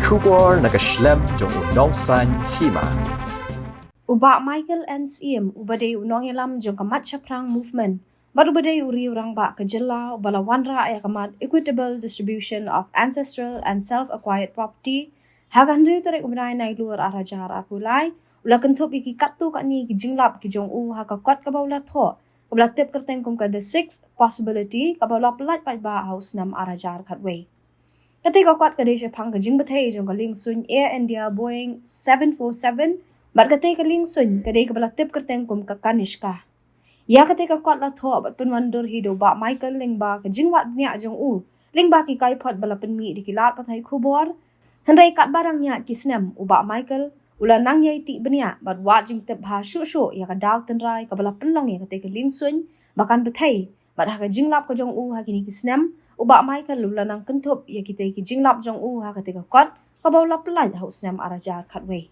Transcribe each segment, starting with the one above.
Kubor nakaslem jong Liengsuiñ Hima. Uba Michael NCM ubade unong yalam jong kamat chaprang movement. Baru ubade uri orang ba kejela ubala wanra ya kamat equitable distribution of ancestral and self-acquired property. Hagan ri terek ubnai nai luar arajar apulai. Ula Kynthup iki katu kat ni ki Jinglap ki Jong haka kwat ka baula tho. Ubala tip kerteng kum ka the sixth possibility ka baula pelat pai ba house nam arajar katway. Ketika kuat kadesha pang ka Jingbthei jong ka Liengsuiñ Air India Boeing 747 bat ketika Liengsuiñ kadai ka bala tip kerteng kum ka Kanishka. Ya ketika kuat la tho bat penwandur hido ba Michael lingba ka Jingwat nya jong lingba ki kai pot bala penmi di kilat pathai khubor hendai kat barang nya ki snem uba Michael ula nang yai ti benya bat wat jing tip ha shu ya ka daw tenrai ka bala penlong ya ketika Liengsuiñ bakan bethai bat ha ka Jinglap ka Jong ha kini ki snem uba Michael ula nang Kynthup ya kita ki Jinglap Jong ha ketika kuat ka baula pelaj haus nam arajar katway.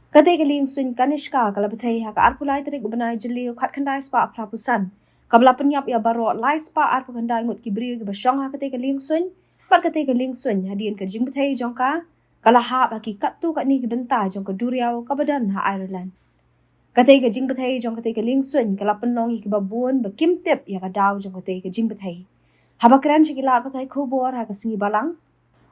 Ketika Liengsuiñ Kanishka kala bethai ha ka arpulai terik ubanai jeli khat khandai spa prapusan kabla penyap ya baro lai spa arpu khandai ngut ki brio ki basyong ha ketika Liengsuiñ bat ketika Liengsuiñ hadian ka Jingbthei jong ka kala ha baki katu kat ni ki benta jong ka duriau ka badan ha Ireland. Ketika Jingbthei jong ketika Liengsuiñ kala penlong ki babun bakim tip ya ka daw jong ketika Jingbthei. Haba keren cikilat patai khubor ha ka singi balang.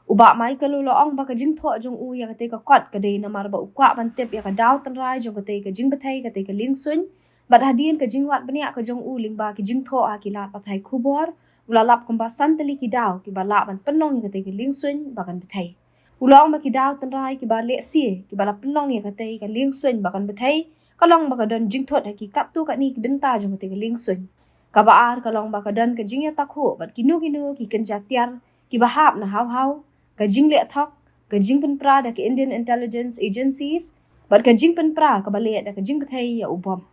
Uba Michael ong ba ka Jingtho jong ya ketika kwat kadai namar ba ukwa bantip ya ka daw tenrai jong ketika Jingbthei ketika Liengsuiñ bat hadian ka Jingwat benia ka Jong lingba ki Jingtho ha kilat patai khubor ulalap kumbasan teli ki daw ki bala ban penlong ya ketika Liengsuiñ bakan bethai. Ulong ba ki daw tenrai ki ba leksi ki bala penlong ya ketika Liengsuiñ bakan bethai kalong ba ka don Jingtho ha ki katu kat ni ki benta jong ketika Liengsuiñ. Kabaar kalong ba ka don ka Jingya takho bat kinu ki kenjatiar ki bahap na haw ka Jinglap ka Jingpenpra da ka Indian Intelligence Agencies bat ka Jingpenpra ka balik da ka Jingbthei ya ubom.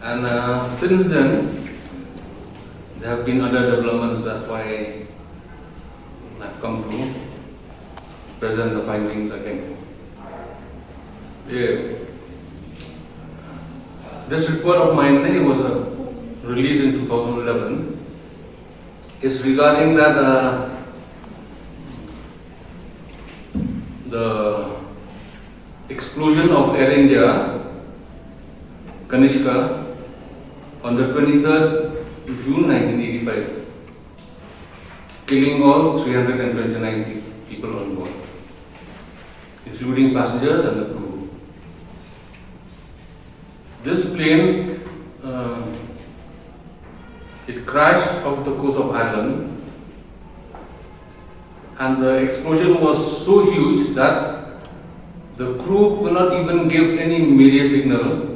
And since then there have been other developments. That's why I've come to present the findings again. This report of mine was released in 2011 is regarding that the explosion of Air India Kanishka on the 23rd June 1985, killing all 329 people on board, including passengers and the crew. This plane it crashed off the coast of Ireland, and the explosion was so huge that the crew could not even give any mayday signal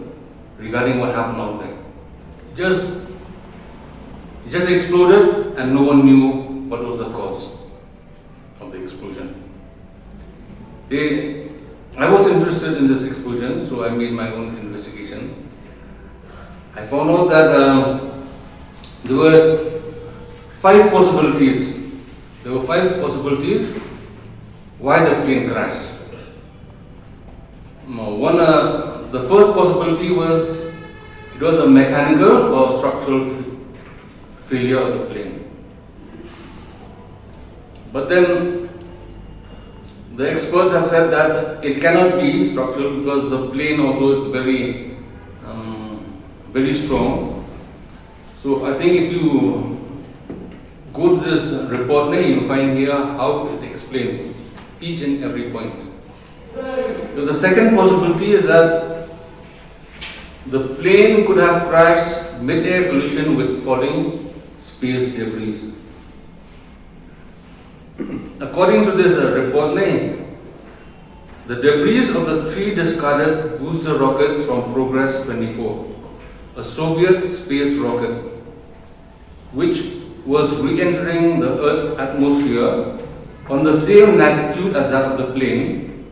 regarding what happened out there. It just exploded and no one knew what was the cause of the explosion. I was interested in this explosion, so I made my own investigation. I found out that there were five possibilities why the plane crashed. The first possibility was it was a mechanical or structural failure of the plane. But then the experts have said that it cannot be structural because the plane also is very strong. So I think if you go to this report, you find here how it explains each and every point. So the second possibility is that the plane could have crashed mid-air collision with falling space debris. According to this report, the debris of the three discarded booster rockets from Progress 24, a Soviet space rocket, which was re-entering the Earth's atmosphere on the same latitude as that of the plane,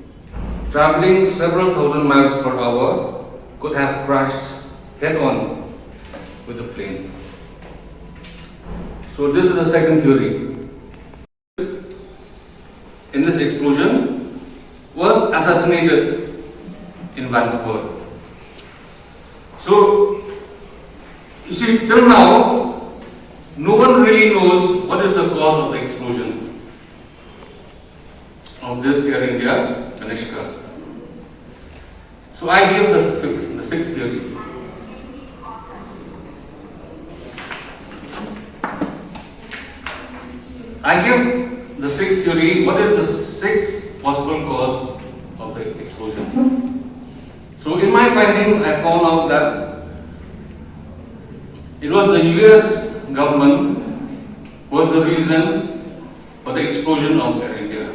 traveling several thousand miles per hour, could have crashed head-on with the plane. So this is the second theory. In this explosion was assassinated in Vancouver. So you see, till now, no one really knows what is the cause of the explosion. of this Air India Kanishka. So I give the sixth theory. I give the sixth theory. What is the sixth possible cause of the explosion? So in my findings, I found out that it was the US government was the reason for the explosion of Air India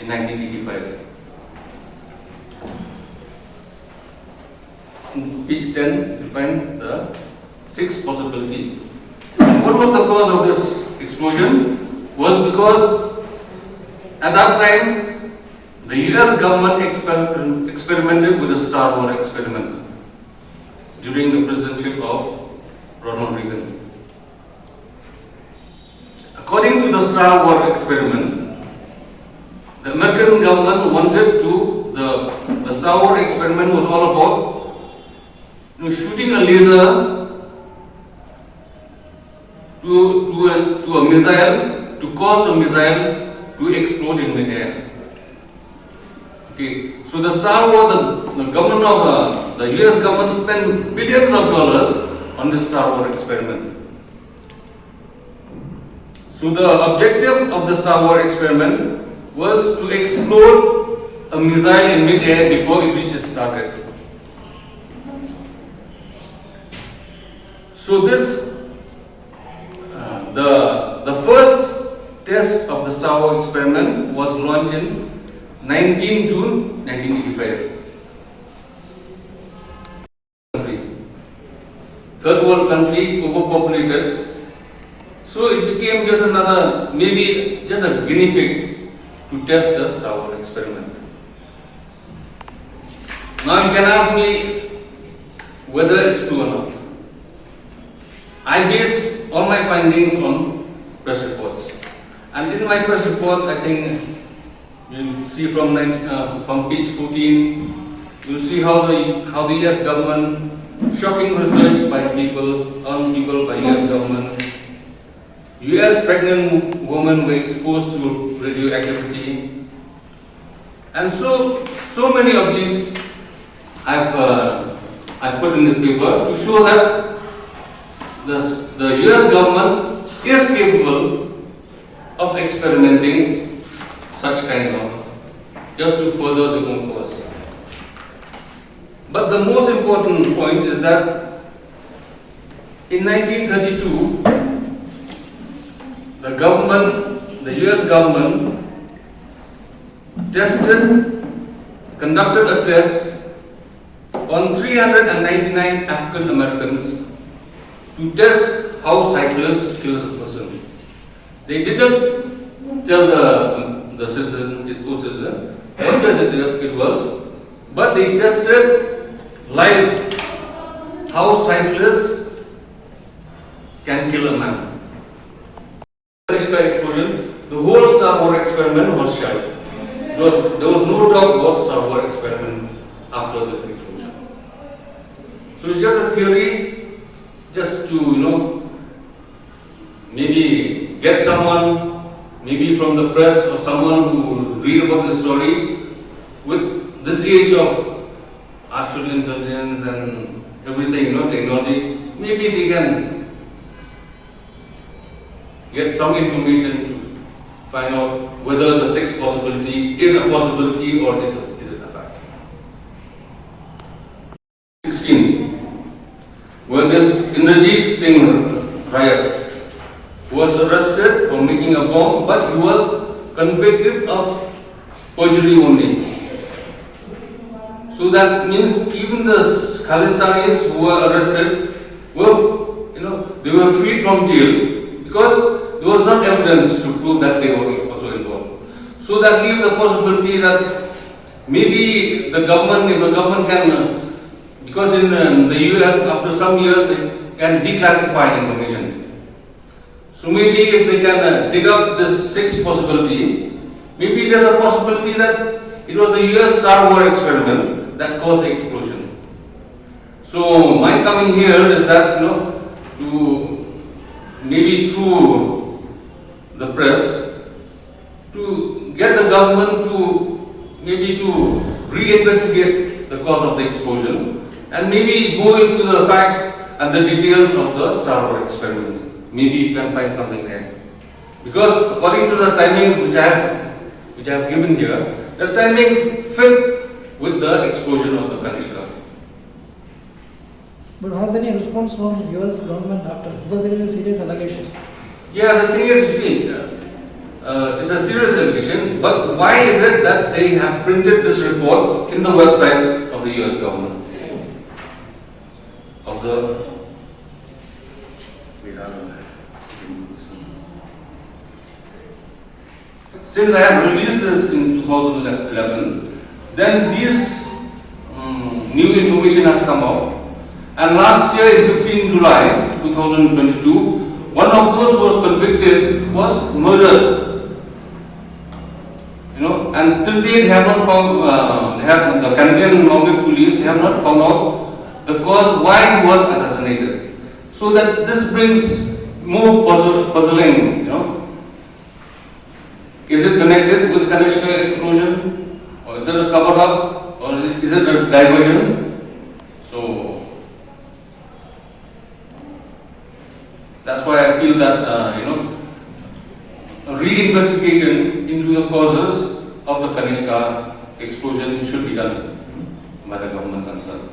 in 1985. In page 10, you find the sixth possibility. What was the cause of this explosion? Was because at that time the US government experimented with the Star War experiment during the presidency of Ronald Reagan. According to the Star War experiment, the American government wanted to, the Star War experiment was all about shooting a laser to a missile, to cause a missile to explode in mid-air. Okay, so the Star War, the government of the US government spent billions of dollars on this Star War experiment. So the objective of the Star War experiment was to explode a missile in mid-air before it reached its target. So this, the first test of the Star War experiment was launched in 19 June 1985. Third world country, overpopulated. So it became just another, maybe just a guinea pig to test the Star War experiment. Now you can ask me whether it's true or not. I base all my findings on press reports. And in my press reports, I think you'll see from page 14, you'll see how the US government, shocking research by people, on people by US government. US pregnant women were exposed to radioactivity. And so many of these I've put in this paper to show that the US government is capable of experimenting such kind of, just to further their own cause. But the most important point is that in 1932, the US government conducted a test on 399 African Americans to test how syphilis kills a person. They didn't tell the citizen, his own citizen, what test it was, but they tested live how syphilis can kill a man. Explosion, the whole Star War experiment was shut. There was no talk about Star War experiment after this explosion. So it's just a theory, just to maybe get someone, maybe from the press or someone who will read about this story. With this age of artificial intelligence and everything, technology, maybe they can get some information to find out whether the sixth possibility is a possibility or is it a fact. 16. Where this Jinglap riot was arrested for making a bomb, but he was convicted of perjury only. So that means even the Khalistanis who were arrested they were freed from jail because there was not evidence to prove that they were also involved. So that leaves the possibility that maybe if the government can, because in the US after some years they can declassify information. So maybe if they can dig up this sixth possibility, maybe there's a possibility that it was the US Star War experiment that caused the explosion. So my coming here is that maybe through the press to government to maybe to re-investigate the cause of the explosion and maybe go into the facts and the details of the server experiment. Maybe you can find something there. Because according to the timings which I have given here, the timings fit with the explosion of the Kanishka. But has any response from US government after? Because it is a serious allegation. Yeah, the thing is, you see, it's a serious allegation, but why is it that they have printed this report in the website of the US government? Of the Since I have released this in 2011, then this new information has come out. And last year, in 15 July 2022, one of those who was convicted was murdered. You know, and till date they have not found, the Canadian mounted police, they have not found out the cause why he was assassinated. So that this brings more puzzling, you know. Is it connected with Kanishka explosion? Or is it a cover-up? Or is it a diversion? So, that's why I feel that, a re-investigation into the causes of the Kanishka explosion should be done by the government concerned.